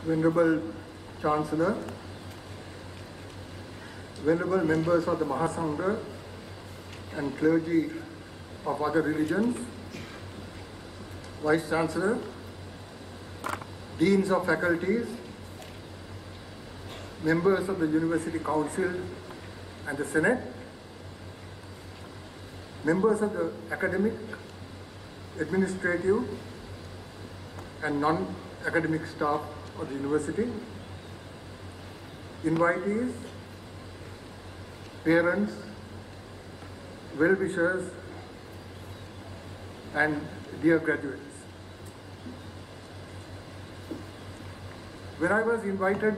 Venerable Chancellor, Venerable members of the Mahasangha and clergy of other religions, Vice Chancellor, Deans of faculties, members of the University Council and the Senate, members of the academic, administrative and non-academic staff of the university, invitees, parents, well-wishers and dear graduates. When I was invited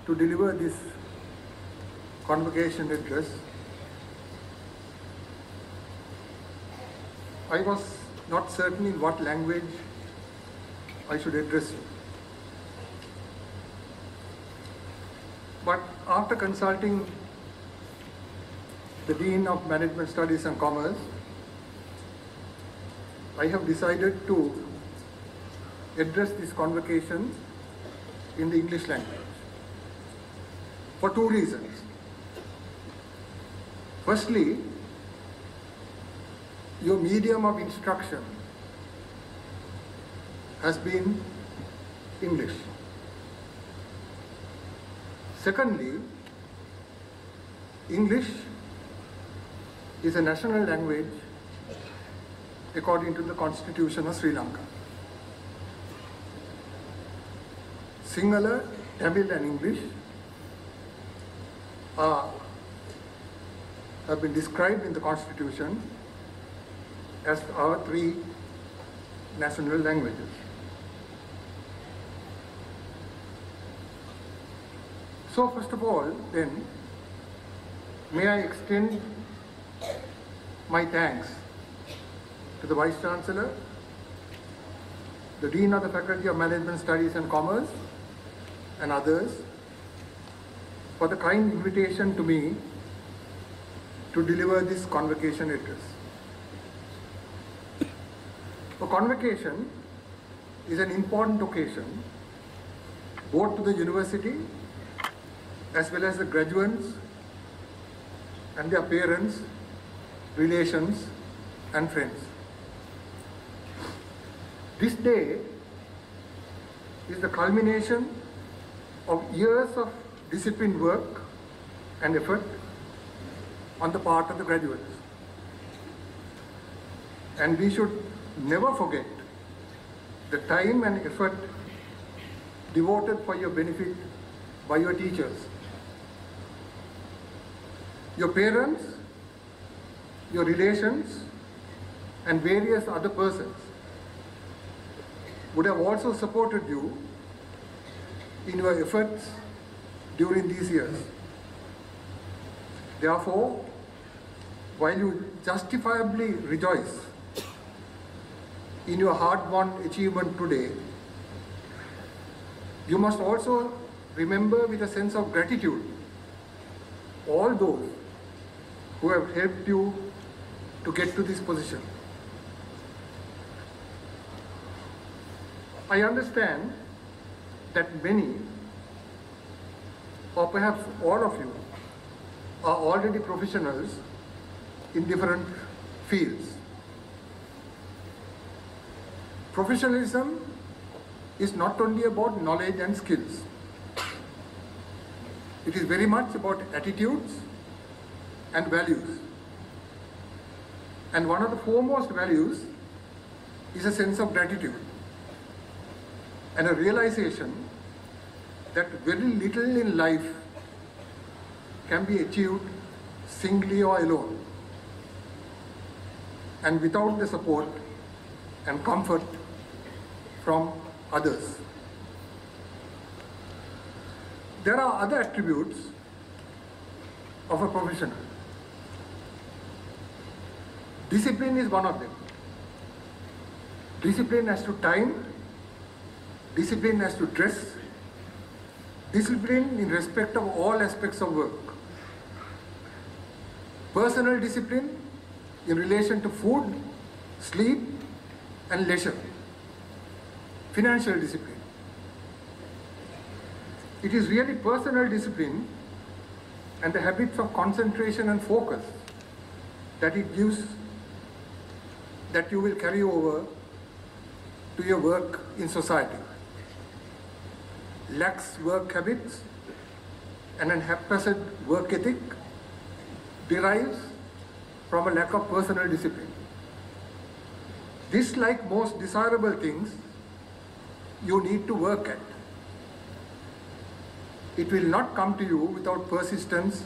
to deliver this convocation address, I was not certain in what language I should address you. But after consulting the Dean of Management Studies and Commerce, I have decided to address this convocation in the English language for two reasons. Firstly, your medium of instruction has been English. Secondly, English is a national language according to the Constitution of Sri Lanka. Sinhala, Tamil and English have been described in the Constitution as our three national languages. So first of all, then, may I extend my thanks to the Vice Chancellor, the Dean of the Faculty of Management Studies and Commerce, and others for the kind invitation to me to deliver this convocation address. A convocation is an important occasion both to the university as well as the graduates and their parents, relations and friends. This day is the culmination of years of disciplined work and effort on the part of the graduates. And we should never forget the time and effort devoted for your benefit by your teachers, your parents, your relations, and various other persons would have also supported you in your efforts during these years. Therefore, while you justifiably rejoice in your hard-won achievement today, you must also remember with a sense of gratitude all those who have helped you to get to this position. I understand that many, or perhaps all of you, are already professionals in different fields. Professionalism is not only about knowledge and skills. It is very much about attitudes and values. And one of the foremost values is a sense of gratitude and a realization that very little in life can be achieved singly or alone and without the support and comfort from others. There are other attributes of a professional. Discipline is one of them. Discipline as to time, discipline as to dress, discipline in respect of all aspects of work. Personal discipline in relation to food, sleep and leisure. financial discipline. It is really personal discipline and the habits of concentration and focus that it gives, that you will carry over to your work in society. Lax work habits and an haphazard work ethic derives from a lack of personal discipline. This, like most desirable things, you need to work at. It will not come to you without persistence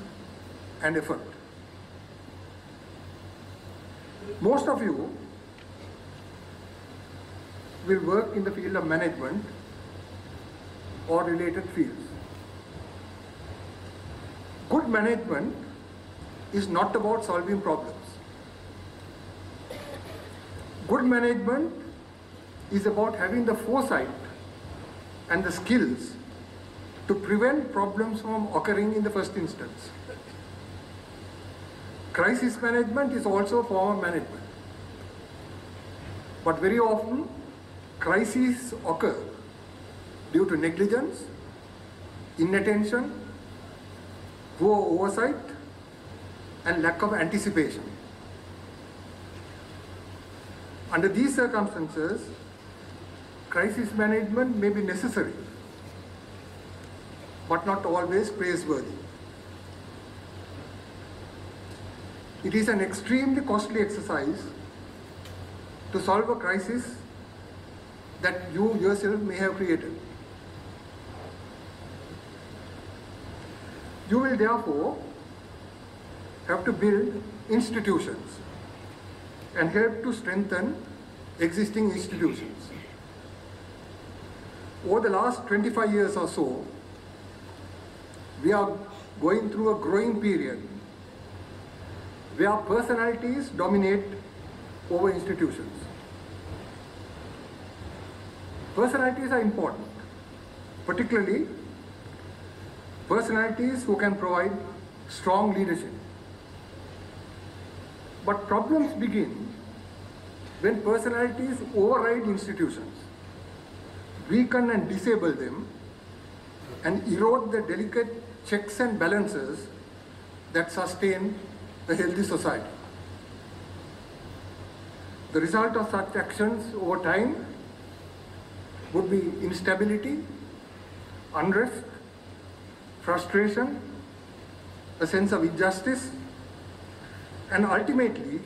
and effort. Most of you will work in the field of management or related fields. Good management is not about solving problems. Good management is about having the foresight and the skills to prevent problems from occurring in the first instance. Crisis management is also a form of management. But very often, crises occur due to negligence, inattention, poor oversight, and lack of anticipation. Under these circumstances, crisis management may be necessary, but not always praiseworthy. It is an extremely costly exercise to solve a crisis that you yourself may have created. You will therefore have to build institutions and help to strengthen existing institutions. Over the last 25 years or so, we are going through a growing period where personalities dominate over institutions. Personalities are important, particularly personalities who can provide strong leadership. But problems begin when personalities override institutions, weaken and disable them, and erode the delicate checks and balances that sustain a healthy society. The result of such actions over time would be instability, unrest, frustration, a sense of injustice, and ultimately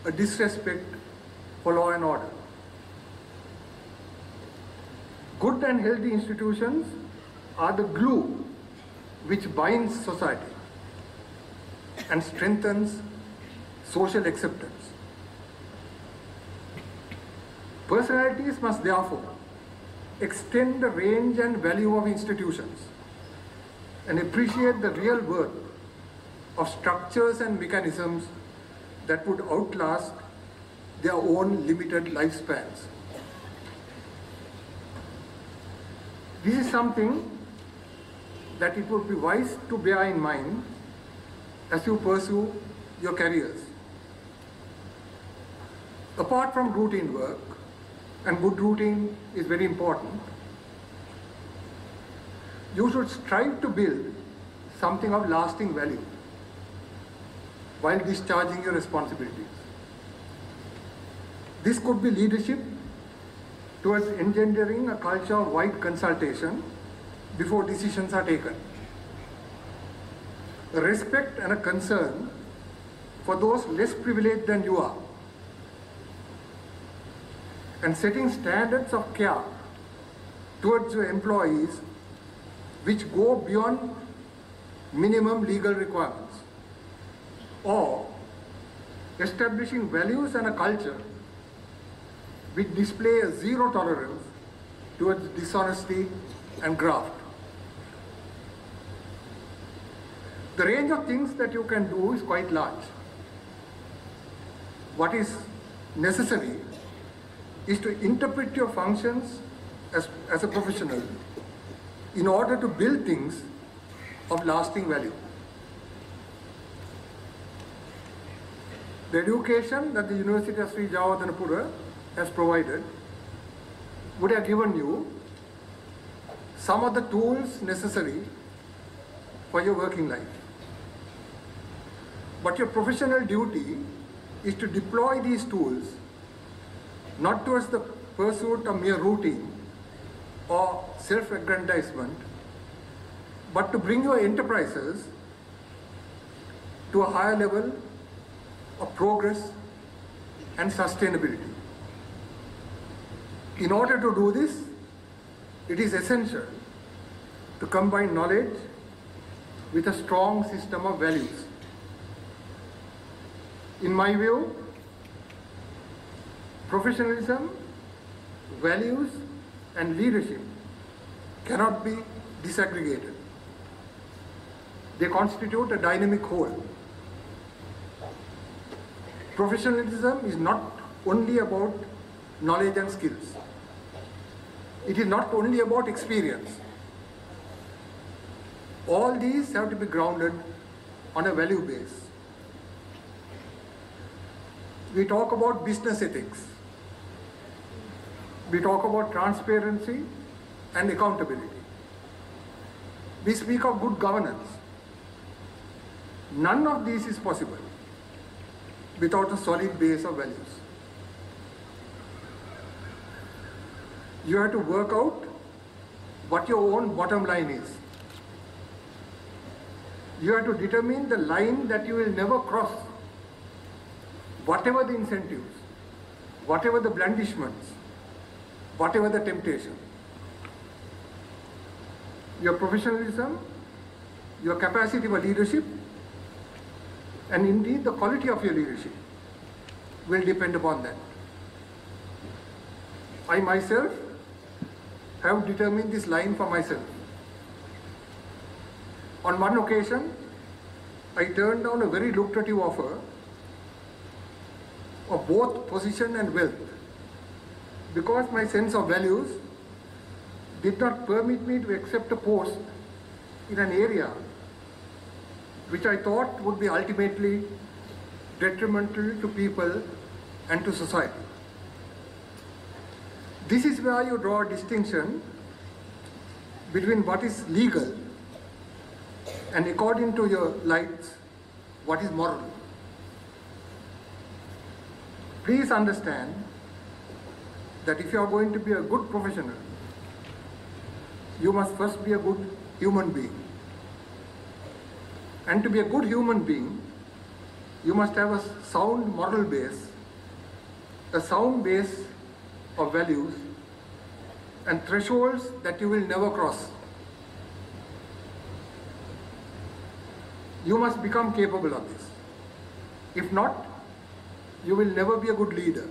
a disrespect for law and order. Good and healthy institutions are the glue which binds society and strengthens social acceptance. Personalities must therefore extend the range and value of institutions and appreciate the real worth of structures and mechanisms that would outlast their own limited lifespans. This is something that it would be wise to bear in mind as you pursue your careers. Apart from routine work, and good routine is very important, you should strive to build something of lasting value while discharging your responsibilities. This could be leadership towards engendering a culture of wide consultation before decisions are taken. A respect and a concern for those less privileged than you are, and setting standards of care towards your employees which go beyond minimum legal requirements, or establishing values and a culture which display a zero tolerance towards dishonesty and graft. The range of things that you can do is quite large. What is necessary is to interpret your functions as a professional in order to build things of lasting value. The education that the University of Sri Jawaharlanapura has provided would have given you some of the tools necessary for your working life. But your professional duty is to deploy these tools not towards the pursuit of mere routine or self-aggrandizement, but to bring your enterprises to a higher level of progress and sustainability. In order to do this, it is essential to combine knowledge with a strong system of values. In my view, professionalism, values, and leadership cannot be disaggregated. They constitute a dynamic whole. Professionalism is not only about knowledge and skills. It is not only about experience. All these have to be grounded on a value base. We talk about business ethics. We talk about transparency and accountability. We speak of good governance. None of these is possible without a solid base of values. You have to work out what your own bottom line is. You have to determine the line that you will never cross, whatever the incentives, whatever the blandishments, whatever the temptation. Your professionalism, your capacity for leadership, and indeed the quality of your leadership will depend upon that. I myself have determined this line for myself. On one occasion, I turned down a very lucrative offer of both position and wealth because my sense of values did not permit me to accept a post in an area which I thought would be ultimately detrimental to people and to society. This is where you draw a distinction between what is legal and, according to your lights, what is moral. Please understand that if you are going to be a good professional, you must first be a good human being. And to be a good human being, you must have a sound moral base, a sound base of values, and thresholds that you will never cross. You must become capable of this. If not, you will never be a good leader.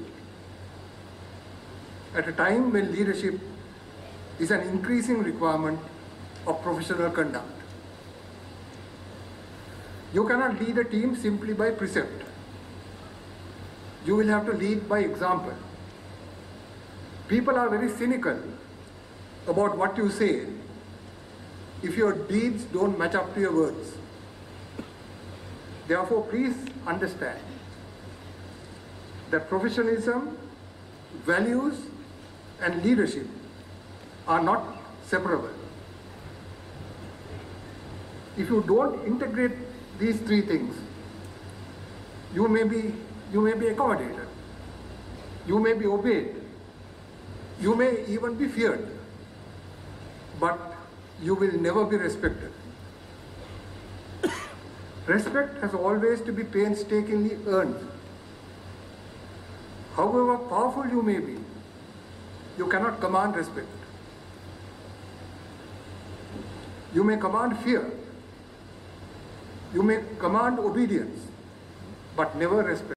At a time when leadership is an increasing requirement of professional conduct. You cannot lead a team simply by precept. You will have to lead by example. People are very cynical about what you say if your deeds don't match up to your words. Therefore, please understand that professionalism, values, and leadership are not separable. If you don't integrate these three things, you may be accommodated, you may be obeyed, you may even be feared, but you will never be respected. Respect has always to be painstakingly earned. However powerful you may be, you cannot command respect. You may command fear, you may command obedience, but never respect.